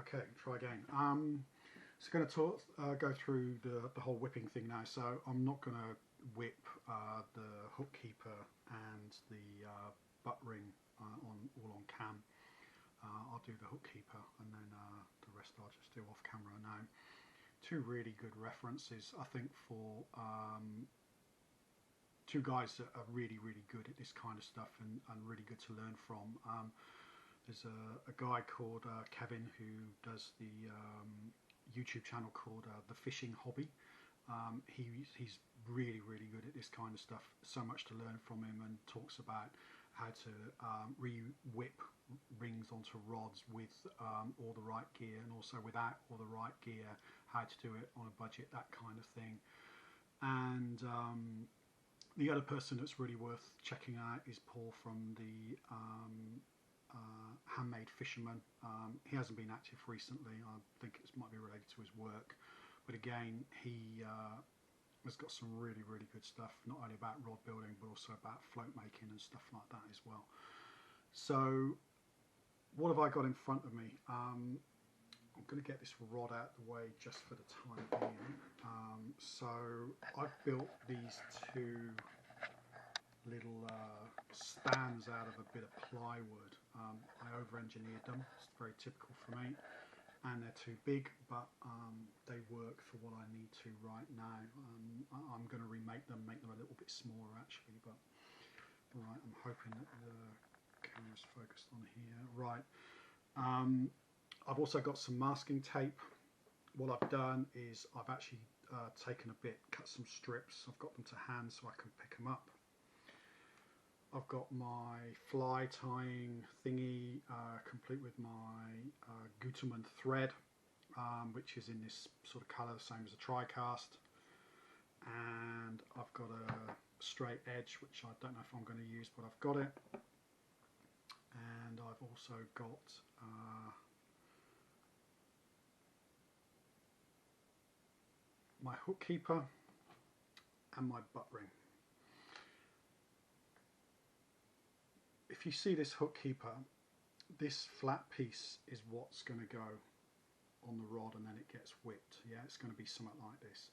Okay, try again. So going to go through the whole whipping thing now. So I'm not going to whip the hook keeper and the butt ring all on cam. I'll do the hook keeper, and then the rest I'll just do off camera now. Two really good references, I think, for two guys that are really good at this kind of stuff and really good to learn from. There's a guy called Kevin who does the YouTube channel called The Fishing Hobby. He's really good at this kind of stuff, so much to learn from him, and talks about how to re-whip rings onto rods with all the right gear, and also without all the right gear, how to do it on a budget, that kind of thing. And the other person that's really worth checking out is Paul from the Handmade Fisherman. He hasn't been active recently. I think it might be related to his work, but again, he has got some really good stuff, not only about rod building but also about float making and stuff like that as well. So what have I got in front of me? I'm going to get this rod out of the way just for the time being. So I've built these two little stands out of a bit of plywood. I over-engineered them. It's very typical for me, and they're too big, but they work for what I need to right now. I'm going to remake them, make them a little bit smaller actually, but right, I'm hoping that the camera's focused on here. Right, I've also got some masking tape. What I've done is I've actually taken a bit, cut some strips. I've got them to hand so I can pick them up. I've got my fly tying thingy complete with my Gutermann thread, which is in this sort of colour, same as a Tricast. And I've got a straight edge, which I don't know if I'm going to use, but I've got it. And I've also got my hook keeper and my butt ring. If you see this hook keeper, this flat piece is what's going to go on the rod, and then it gets whipped. Yeah, it's going to be something like this.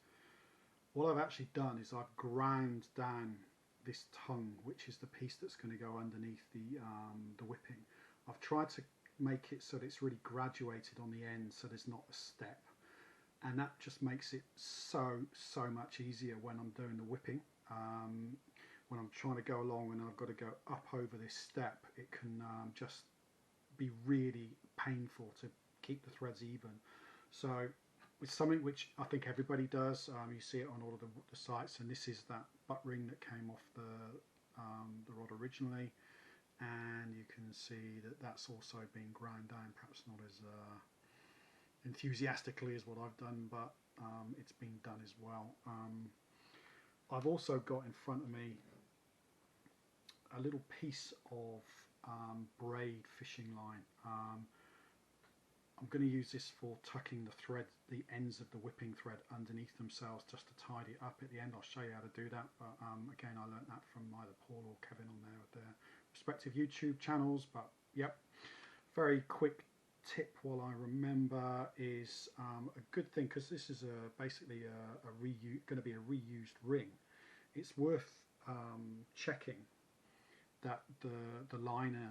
What I've actually done is I've ground down this tongue, which is the piece that's going to go underneath the whipping. I've tried to make it so that it's really graduated on the end, so there's not a step, and that just makes it so much easier when I'm doing the whipping. When I'm trying to go along and I've got to go up over this step, it can just be really painful to keep the threads even. So it's something which I think everybody does. You see it on all of the sites, and this is that butt ring that came off the rod originally, and you can see that that's also been ground down, perhaps not as enthusiastically as what I've done, but it's been done as well. I've also got in front of me a little piece of braid fishing line. I'm going to use this for tucking the thread, the ends of the whipping thread underneath themselves, just to tidy it up at the end. I'll show you how to do that, but again, I learnt that from either Paul or Kevin on their respective YouTube channels. But yep, very quick tip while I remember is a good thing, because this is basically going to be a reused ring. It's worth checking that the liner,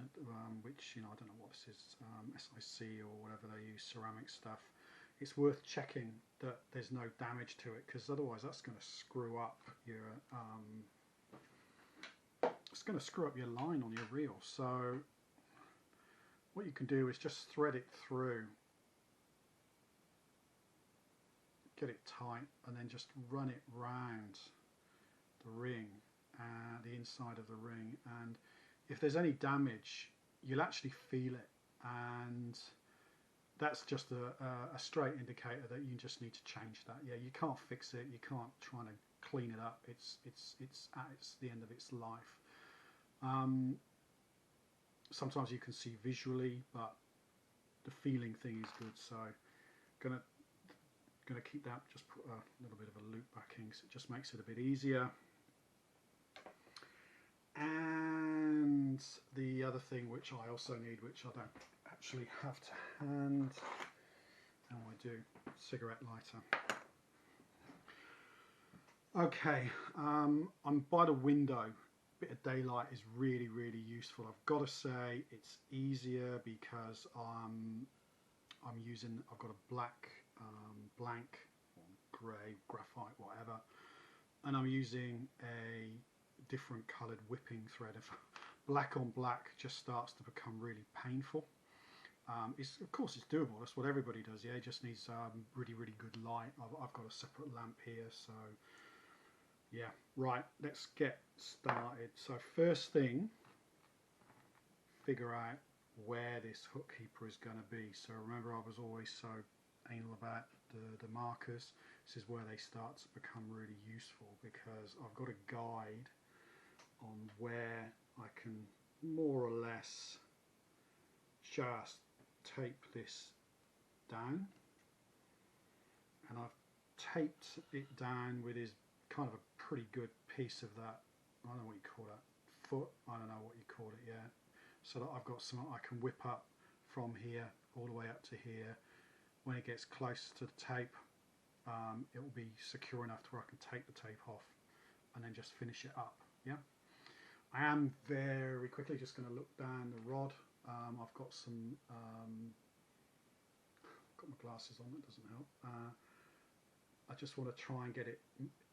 which, you know, I don't know what this is, SIC or whatever they use, ceramic stuff, it's worth checking that there's no damage to it, because otherwise that's going to screw up your line on your reel. So what you can do is just thread it through, get it tight, and then just run it round the ring, the inside of the ring, and if there's any damage you'll actually feel it, and that's just a straight indicator that you just need to change that. Yeah, you can't fix it, you can't try to clean it up, it's at the end of its life. Sometimes you can see visually, but the feeling thing is good. So gonna keep that, just put a little bit of a loop backing, so it just makes it a bit easier. And the other thing which I also need, which I don't actually have to hand, Oh, I do. Cigarette lighter. Okay, I'm by the window. Bit of daylight is really, really useful. I've got to say it's easier because I've got a black, blank, or grey, graphite, whatever, and I'm using a different coloured whipping thread. If black on black just starts to become really painful. Of course it's doable. That's what everybody does. Yeah, it just needs really, really good light. I've got a separate lamp here, so yeah. Right, let's get started. So first thing, figure out where this hook keeper is going to be. So remember, I was always so anal about the markers. This is where they start to become really useful, because I've got a guide on where I can more or less just tape this down, and I've taped it down with his kind of a pretty good piece of that, I don't know what you call that, foot, I don't know what you call it, yeah, so that I've got some I can whip up from here all the way up to here. When it gets close to the tape, it will be secure enough to where I can take the tape off and then just finish it up. Yeah, I am very quickly just going to look down the rod. I've got some got my glasses on, that doesn't help. I just want to try and get it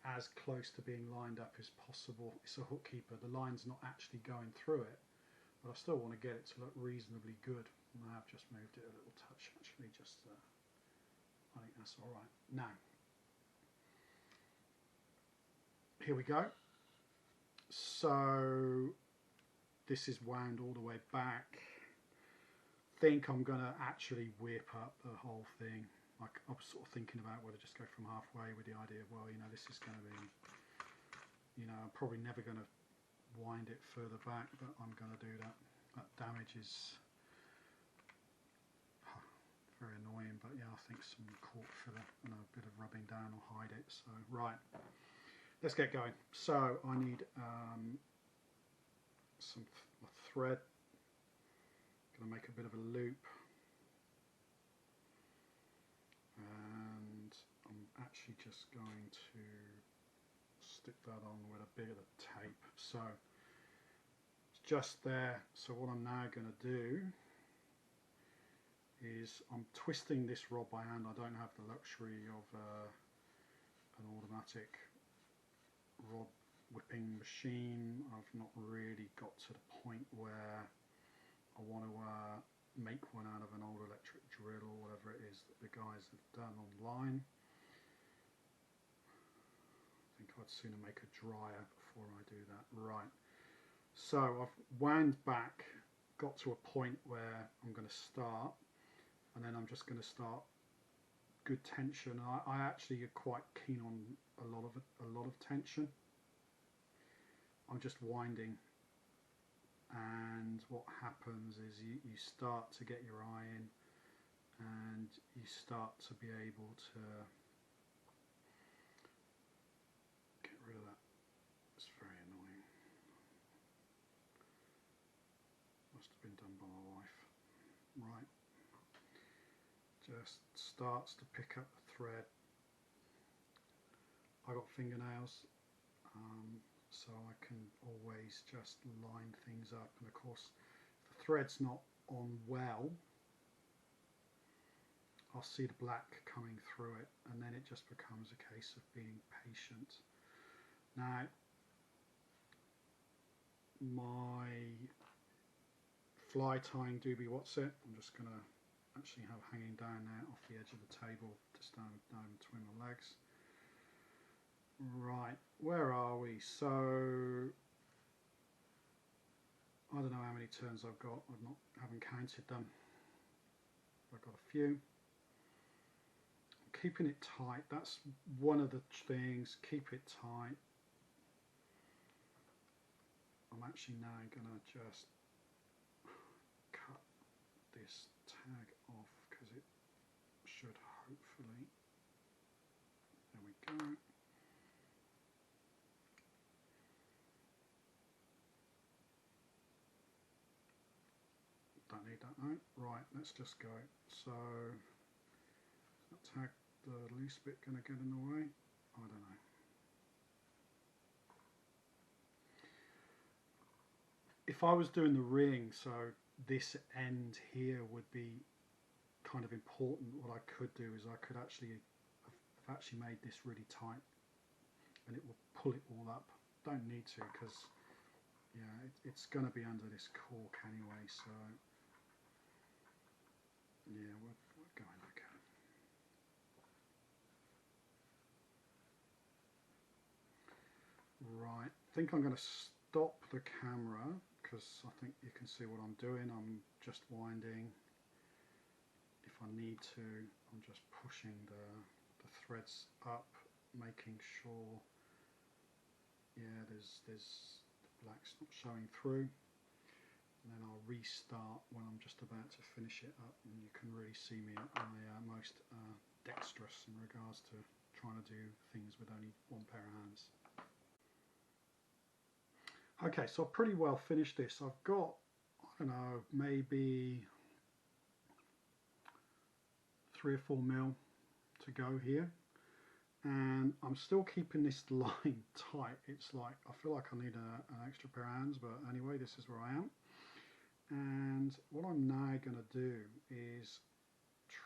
as close to being lined up as possible. It's a hook keeper, the line's not actually going through it, but I still want to get it to look reasonably good. And I have just moved it a little touch actually, just I think that's alright. Now, here we go. So this is wound all the way back. Think I'm going to actually whip up the whole thing. Like, I was sort of thinking about whether to just go from halfway with the idea of, well, you know, this is going to be, you know, I'm probably never going to wind it further back, but I'm going to do that. That damage is very annoying, but yeah, I think some cork filler and a bit of rubbing down will hide it. So, right, let's get going. So I need some thread. Going to make a bit of a loop, and I'm actually just going to stick that on with a bit of tape. So it's just there. So what I'm now going to do is I'm twisting this rod by hand. I don't have the luxury of an automatic rod whipping machine. I've not really got to the point where I want to make one out of an old electric drill or whatever it is that the guys have done online. I think I'd sooner make a dryer before I do that. Right, so I've wound back, got to a point where I'm going to start, and then I'm just going to start good tension. I actually are quite keen on a lot of tension. I'm just winding, and what happens is you start to get your eye in, and you start to be able to get rid of that. It's very annoying. Must have been done by my wife. Right, just starts to pick up the thread. I got fingernails, so I can always just line things up, and of course if the thread's not on well, I'll see the black coming through it, and then it just becomes a case of being patient. Now, my fly tying doobie what's it, I'm just going to actually have hanging down there off the edge of the table, just down between my legs. Right, where are we? So I don't know how many turns I've got. Haven't counted them. I've got a few. Keeping it tight, that's one of the things. Keep it tight. I'm actually now going to just cut this tag off, because it should hopefully, there we go. Don't need that now. Right, let's just go. So That tag, the loose bit going to get in the way? I don't know. If I was doing the ring, so this end here would be kind of important, what I could do is I could actually, I've actually made this really tight and it will pull it all up. Don't need to, because yeah, it's going to be under this cork anyway, so yeah, we're going okay. Right, I think I'm going to stop the camera because I think you can see what I'm doing. I'm just winding. If I need to, I'm just pushing the threads up, making sure, yeah, there's the black's not showing through. And then I'll restart when I'm just about to finish it up, and you can really see me at my most dexterous in regards to trying to do things with only one pair of hands. Okay, so I've pretty well finished this. I've got, I don't know, maybe 3 or 4 mil to go here, and I'm still keeping this line tight. It's like, I feel like I need an extra pair of hands, but anyway, this is where I am. And what I'm now going to do is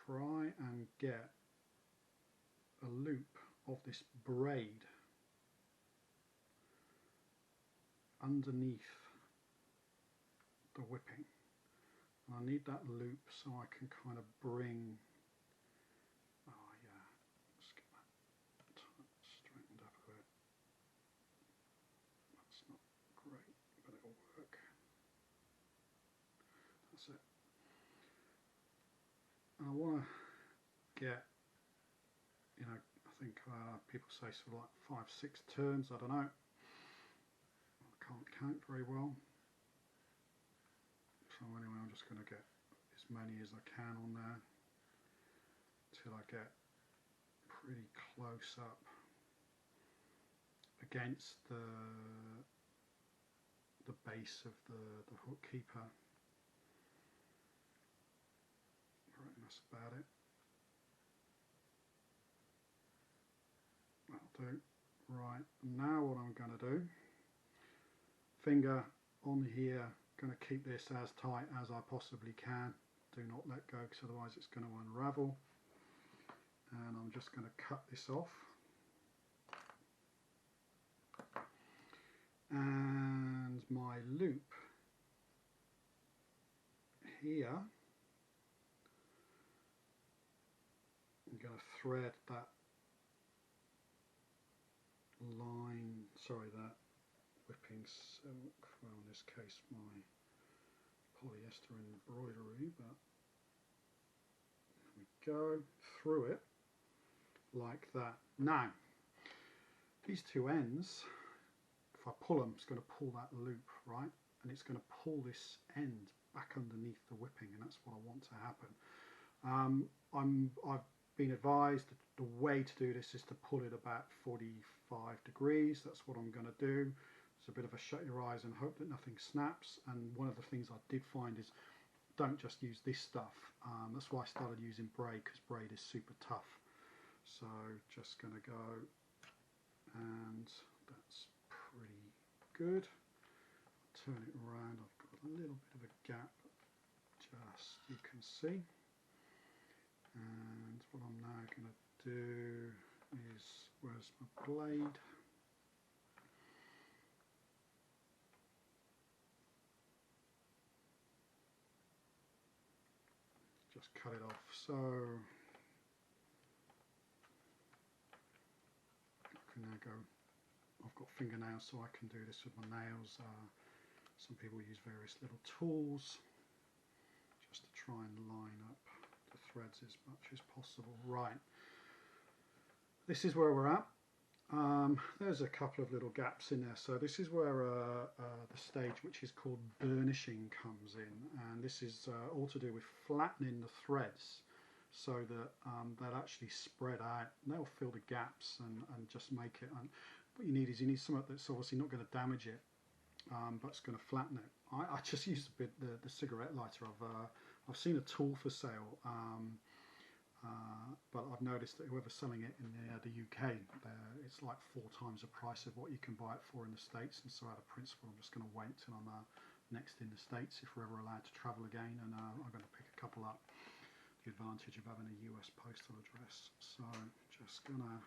try and get a loop of this braid underneath the whipping. And I need that loop so I can kind of bring, oh yeah, let's get that straightened up a bit. That's not great, but it'll work. That's it. And I want to get, you know, I think people say sort of like 5-6 turns, I don't know. I can't count very well. So anyway, I'm just going to get as many as I can on there till I get pretty close up against the base of the hook keeper. Right, that's about it. That'll do. Right, now what I'm going to do, finger on here, going to keep this as tight as I possibly can. Do not let go, because otherwise it's going to unravel. And I'm just going to cut this off. And my loop here, I'm going to thread that line, sorry, that whipping silk, well in this case my polyester embroidery, but there we go, through it like that. Now these two ends, if I pull them, it's going to pull that loop, right, and it's going to pull this end back underneath the whipping, and that's what I want to happen. I've been advised that the way to do this is to pull it about 45 degrees. That's what I'm going to do. It's a bit of a shut your eyes and hope that nothing snaps. And one of the things I did find is don't just use this stuff. That's why I started using braid, because braid is super tough. So just going to go, and that's pretty good. Turn it around. I've got a little bit of a gap, just you can see. And what I'm now going to do is, where's my blade? Just cut it off. So I can now go, I've got fingernails, so I can do this with my nails. Some people use various little tools just to try and line up the threads as much as possible. Right, this is where we're at. There's a couple of little gaps in there, so this is where the stage which is called burnishing comes in, and this is all to do with flattening the threads so that they'll actually spread out, and they'll fill the gaps and just make it, and what you need is something that's obviously not going to damage it, but it's going to flatten it. I just use the cigarette lighter. I've seen a tool for sale but I've noticed that whoever's selling it in the UK, it's like 4 times the price of what you can buy it for in the States, and so out of principle I'm just going to wait till I'm next in the States, if we're ever allowed to travel again, and I'm going to pick a couple up. The advantage of having a US postal address. So just going to,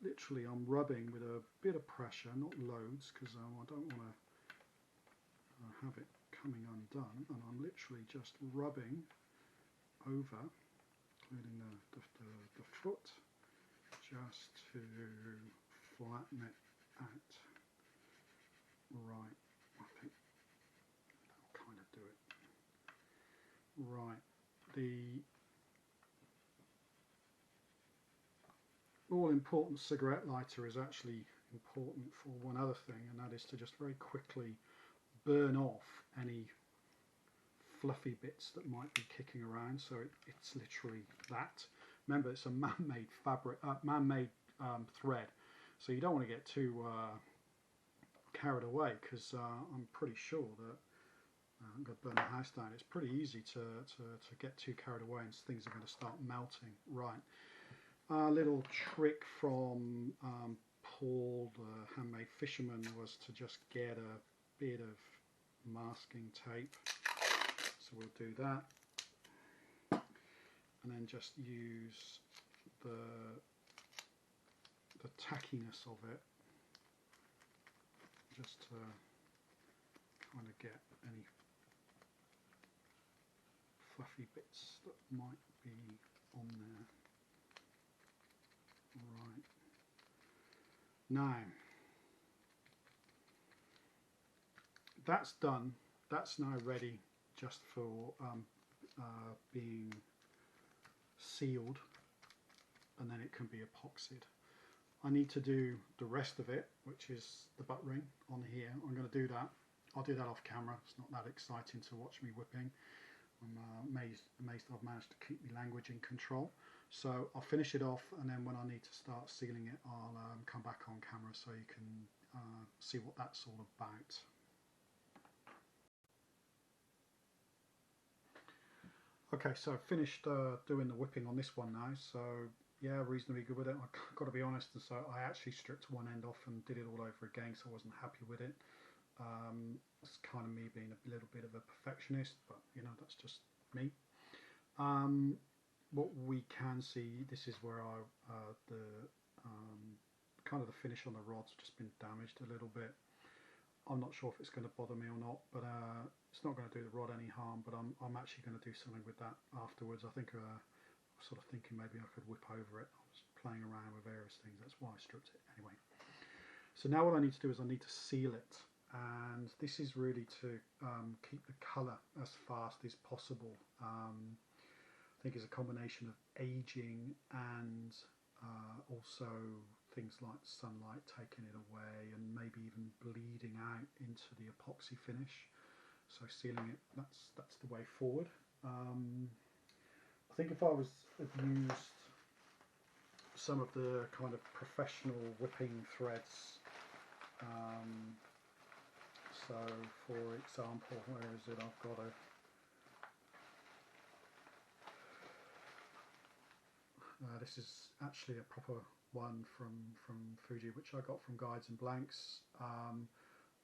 literally I'm rubbing with a bit of pressure, not loads, because I don't want to have it coming undone, and I'm literally just rubbing over, including the foot, just to flatten it out. Right, I think that'll kind of do it. Right, the all-important cigarette lighter is actually important for one other thing, and that is to just very quickly burn off any fluffy bits that might be kicking around. So it's literally that. Remember, it's a man-made fabric, man-made thread, so you don't want to get too carried away, because I'm pretty sure that I'm going to burn the house down. It's pretty easy to get too carried away, and things are going to start melting. Right. A little trick from Paul, the handmade fisherman, was to just get a bit of masking tape. So we'll do that, and then just use the tackiness of it just to kind of get any fluffy bits that might be on there. Right, now that's done. That's now ready just for being sealed, and then it can be epoxied. I need to do the rest of it, which is the butt ring on here. I'm going to do that. I'll do that off camera. It's not that exciting to watch me whipping. I'm amazed I've managed to keep my language in control. So I'll finish it off, and then when I need to start sealing it, I'll come back on camera so you can see what that's all about. Okay, so I've finished doing the whipping on this one now, so yeah, reasonably good with it. I've got to be honest, and so I actually stripped one end off and did it all over again, so I wasn't happy with it. It's kind of me being a little bit of a perfectionist, but you know, that's just me. What we can see, this is where the kind of the finish on the rod's just been damaged a little bit. I'm not sure if it's going to bother me or not, but it's not going to do the rod any harm. But I'm actually going to do something with that afterwards. I think I was sort of thinking maybe I could whip over it. I was playing around with various things. That's why I stripped it anyway. So now what I need to do is I need to seal it, and this is really to keep the colour as fast as possible. I think it's a combination of aging and also things like sunlight taking it away, and maybe even bleeding out into the epoxy finish. So sealing it, that's the way forward. I think if I was used some of the kind of professional whipping threads, so for example, where is it? I've got a this is actually a proper one from Fuji, which I got from Guides and Blanks.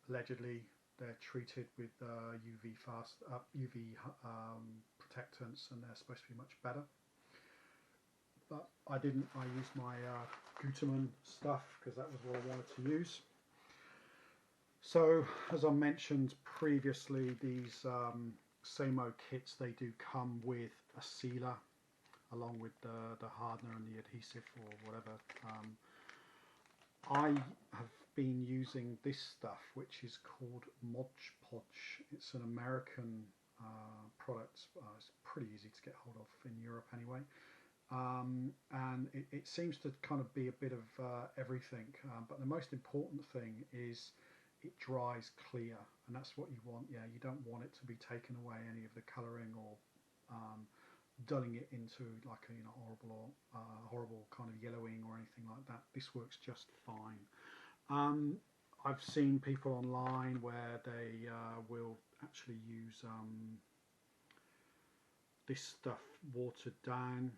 Allegedly, they're treated with UV protectants, and they're supposed to be much better. But I didn't. I used my Gutermann stuff because that was what I wanted to use. So, as I mentioned previously, these Seymo kits, they do come with a sealer along with the hardener and the adhesive or whatever. I have been using this stuff, which is called Mod Podge. It's an American product. It's pretty easy to get hold of in Europe anyway. And it seems to kind of be a bit of everything. But the most important thing is it dries clear, and that's what you want. Yeah, you don't want it to be taken away any of the colouring or dulling it into like a horrible kind of yellowing or anything like that. This works just fine. I've seen people online where they will actually use this stuff watered down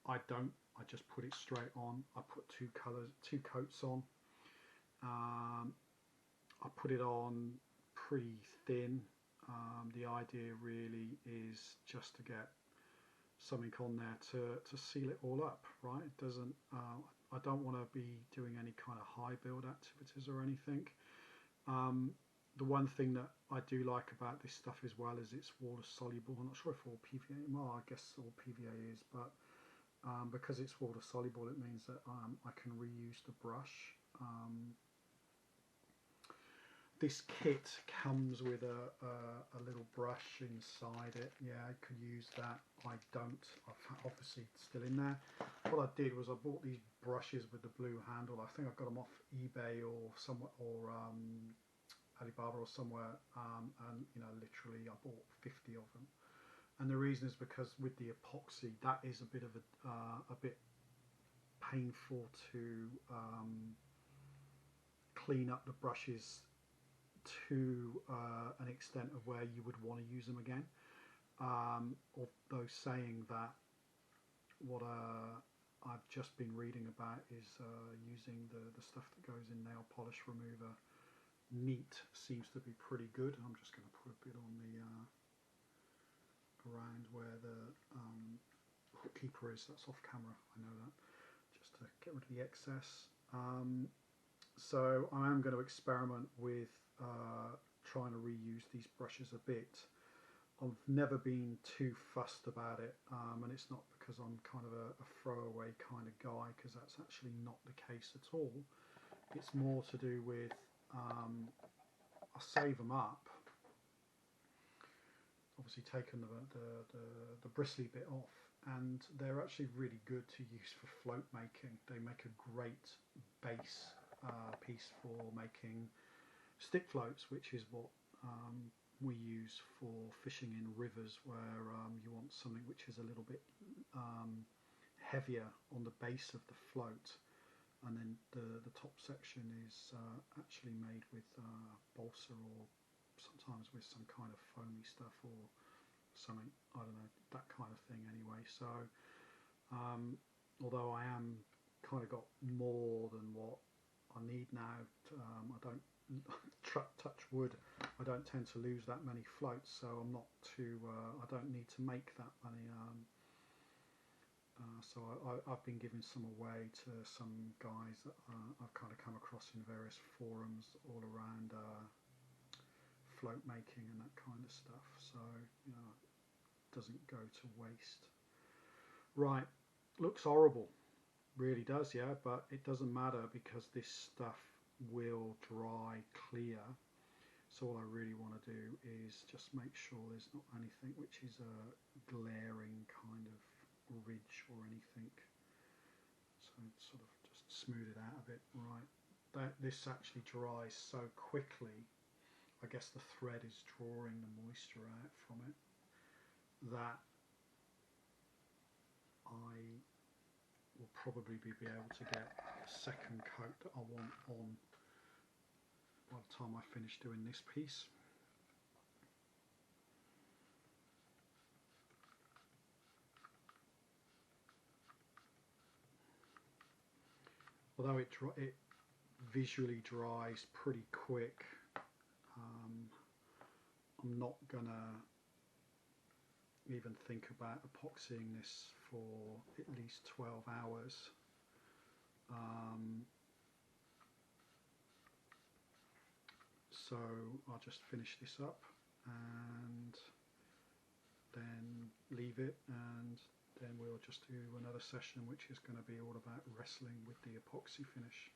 I don't. I just put it straight on. I put two coats on. I put it on pretty thin. The idea really is just to get something on there to seal it all up, right? It doesn't. I don't want to be doing any kind of high build activities or anything. The one thing that I do like about this stuff as well is it's water soluble. I'm not sure if all PVA, well, I guess all PVA is, but because it's water soluble, it means that I can reuse the brush. This kit comes with a little brush inside it. Yeah, I could use that. I don't. Obviously it's still in there. What I did was I bought these brushes with the blue handle. I think I got them off eBay or somewhere, or Alibaba or somewhere, and you know, literally I bought 50 of them. And the reason is because with the epoxy, that is a bit of a bit painful to clean up the brushes to an extent of where you would want to use them again. Although saying that, what I've just been reading about is using the stuff that goes in nail polish remover. Neat seems to be pretty good. I'm just going to put a bit on the around where the hook keeper is. That's off camera, I know that, just to get rid of the excess. So I am going to experiment with trying to reuse these brushes a bit. I've never been too fussed about it, and it's not because I'm kind of a throwaway kind of guy, because that's actually not the case at all. It's more to do with I save them up, obviously taken the bristly bit off, and they're actually really good to use for float making. They make a great base piece for making stick floats, which is what we use for fishing in rivers, where you want something which is a little bit heavier on the base of the float, and then the top section is actually made with balsa, or sometimes with some kind of foamy stuff or something, I don't know, that kind of thing anyway. So although I am kind of got more than what I need now, I don't touch wood, I don't tend to lose that many floats, so I'm not too I don't need to make that many. So I've been giving some away to some guys that I've kind of come across in various forums all around float making and that kind of stuff, so you know, it doesn't go to waste. Right, looks horrible, really does, yeah, but it doesn't matter because this stuff will dry clear. So all I really want to do is just make sure there's not anything which is a glaring kind of ridge or anything, so sort of just smooth it out a bit. Right, this actually dries so quickly, I guess the thread is drawing the moisture out from it, that I will probably be able to get a second coat that I want on by the time I finish doing this piece. Although it visually dries pretty quick, I'm not gonna even think about epoxying this for at least 12 hours. So I'll just finish this up and then leave it, and then we'll just do another session which is going to be all about wrestling with the epoxy finish.